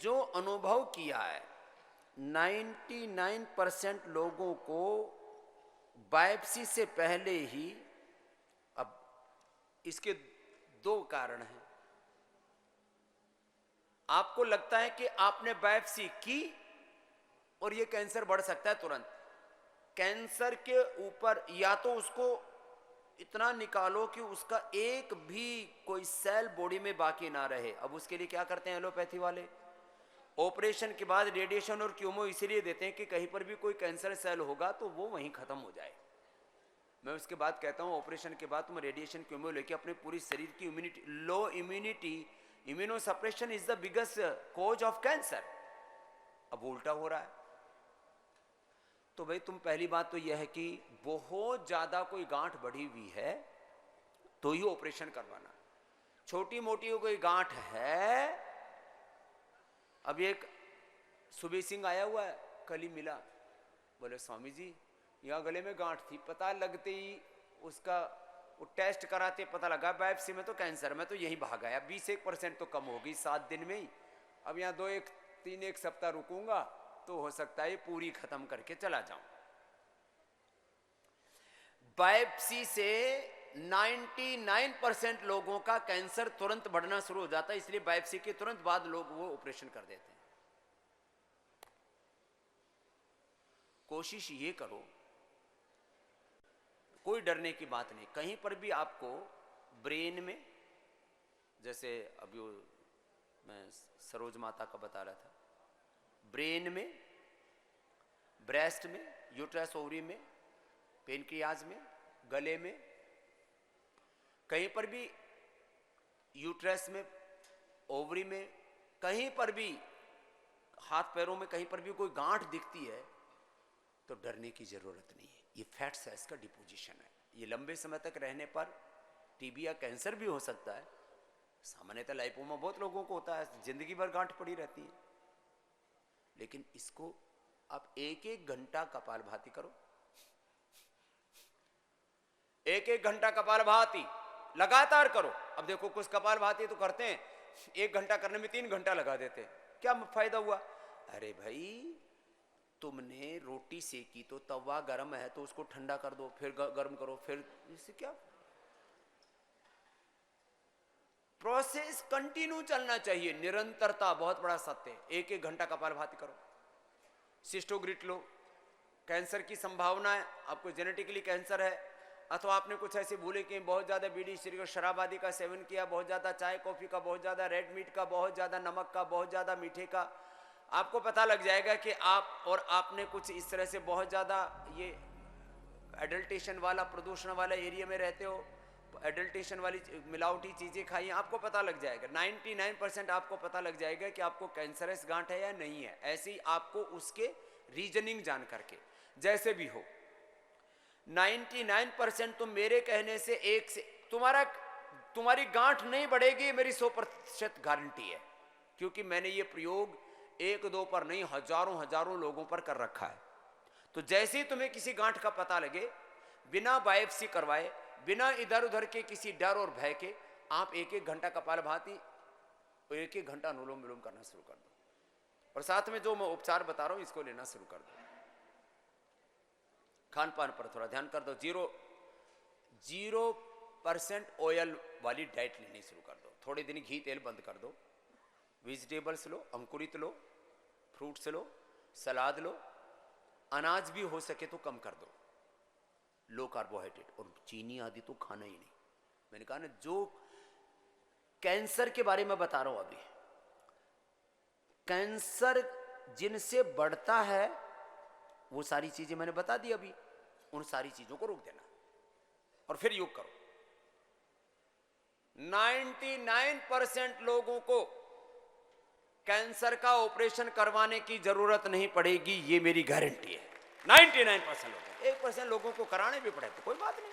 जो अनुभव किया है 99% लोगों को बायोप्सी से पहले ही, अब इसके दो कारण हैं। आपको लगता है कि आपने बायोप्सी की और ये कैंसर बढ़ सकता है तुरंत। कैंसर के ऊपर या तो उसको इतना निकालो कि उसका एक भी कोई सेल बॉडी में बाकी ना रहे। अब उसके लिए क्या करते हैं एलोपैथी वाले, ऑपरेशन के बाद रेडिएशन और कीमो इसलिए देते हैं कि कहीं पर भी कोई कैंसर सेल होगा तो वो वहीं खत्म हो जाए। मैं उसके बाद कहता हूं ऑपरेशन के बाद तुम रेडिएशन कीमो लेके अपने पूरी शरीर की immunity, low immunity, immuno suppression is the biggest cause of cancer. अब उल्टा हो रहा है। तो भाई तुम पहली बात तो यह है कि बहुत ज्यादा कोई गांठ बढ़ी हुई है तो ही ऑपरेशन करवाना। छोटी मोटी कोई गांठ है, अब एक सुबह सिंह आया हुआ है, कल ही मिला, बोले स्वामी जी यहाँ गले में गांठ थी, पता लगते ही उसका वो टेस्ट कराते पता लगा बायोप्सी में तो कैंसर। में तो यही भाग आया, 21% तो कम होगी 7 दिन में ही। अब यहाँ 1 सप्ताह रुकूंगा तो हो सकता है पूरी खत्म करके चला जाऊं। बायोप्सी से 99% लोगों का कैंसर तुरंत बढ़ना शुरू हो जाता है, इसलिए बायोप्सी के तुरंत बाद लोग वो ऑपरेशन कर देते हैं। कोशिश ये करो, कोई डरने की बात नहीं। कहीं पर भी आपको ब्रेन में, जैसे अभी मैं सरोज माता का बता रहा था, ब्रेन में, ब्रेस्ट में, यूट्रस ओवरी में, पेनक्रियाज में, गले में, कहीं पर भी यूट्रस में, ओवरी में, कहीं पर भी हाथ पैरों में कहीं पर भी कोई गांठ दिखती है तो डरने की जरूरत नहीं है। ये फैट सेल्स का डिपोजिशन है। ये लंबे समय तक रहने पर टीबी या कैंसर भी हो सकता है। सामान्यतः लाइपोमा बहुत लोगों को होता है, जिंदगी भर गांठ पड़ी रहती है। लेकिन इसको आप 1-1 घंटा कपालभाति करो, 1-1 घंटा कपालभाति लगातार करो। अब देखो कुछ कपालभाति तो करते हैं 1 घंटा करने में 3 घंटा लगा देते हैं, क्या फायदा हुआ? अरे भाई तुमने रोटी सेकी तो तवा गर्म है तो उसको ठंडा कर दो, फिर गर्म करो, फिर इससे क्या? प्रोसेस कंटिन्यू चलना चाहिए, निरंतरता बहुत बड़ा सत्य है। 1-1 घंटा कपालभाति करो। सिस्टोग्रिट लो, कैंसर की संभावना है, आपको जेनेटिकली कैंसर है अथवा आपने कुछ ऐसे भूले कि बहुत ज्यादा बीड़ी सिगरेट शराब आदि का सेवन किया, बहुत ज्यादा चाय कॉफी का, बहुत ज्यादा रेड मीट का, बहुत ज्यादा नमक का, बहुत ज्यादा मीठे का, आपको पता लग जाएगा कि आपने कुछ इस तरह से बहुत ज्यादा ये एडल्टेशन वाला, प्रदूषण वाला एरिया में रहते हो, एडल्टेशन वाली मिलावटी चीजें खाई, आपको पता लग जाएगा। 99% आपको पता लग जाएगा कि आपको कैंसरस गांठ है या नहीं है। ऐसे ही आपको उसके रीजनिंग जान करके, जैसे भी हो, 99% तो मेरे कहने से एक से तुम्हारी गांठ नहीं बढ़ेगी, मेरी 100% गारंटी है। क्योंकि मैंने ये प्रयोग 1-2 पर नहीं, हजारों लोगों पर कर रखा है। तो जैसे ही तुम्हें किसी गांठ का पता लगे, बिना बायोप्सी करवाए, बिना इधर उधर के किसी डर और भय के, आप 1-1 घंटा कपालभाति और 1-1 घंटा अनुलोम विलोम करना शुरू कर दो। और साथ में जो मैं उपचार बता रहा हूं इसको लेना शुरू कर दो। खान पान पर थोड़ा ध्यान कर दो। 0% ऑयल वाली डाइट लेनी शुरू कर दो। थोड़े दिन घी तेल बंद कर दो। वेजिटेबल्स लो, अंकुरित लो, फ्रूट्स लो, सलाद लो, अनाज भी हो सके तो कम कर दो, लो कार्बोहाइड्रेट, और चीनी आदि तो खाना ही नहीं। मैंने कहा ना, जो कैंसर के बारे में बता रहा हूं अभी, कैंसर जिनसे बढ़ता है वो सारी चीजें मैंने बता दी अभी, उन सारी चीजों को रोक देना और फिर योग करो। 99% लोगों को कैंसर का ऑपरेशन करवाने की जरूरत नहीं पड़ेगी, ये मेरी गारंटी है। 99% लोग, 1% लोगों को कराने भी पड़े तो कोई बात नहीं।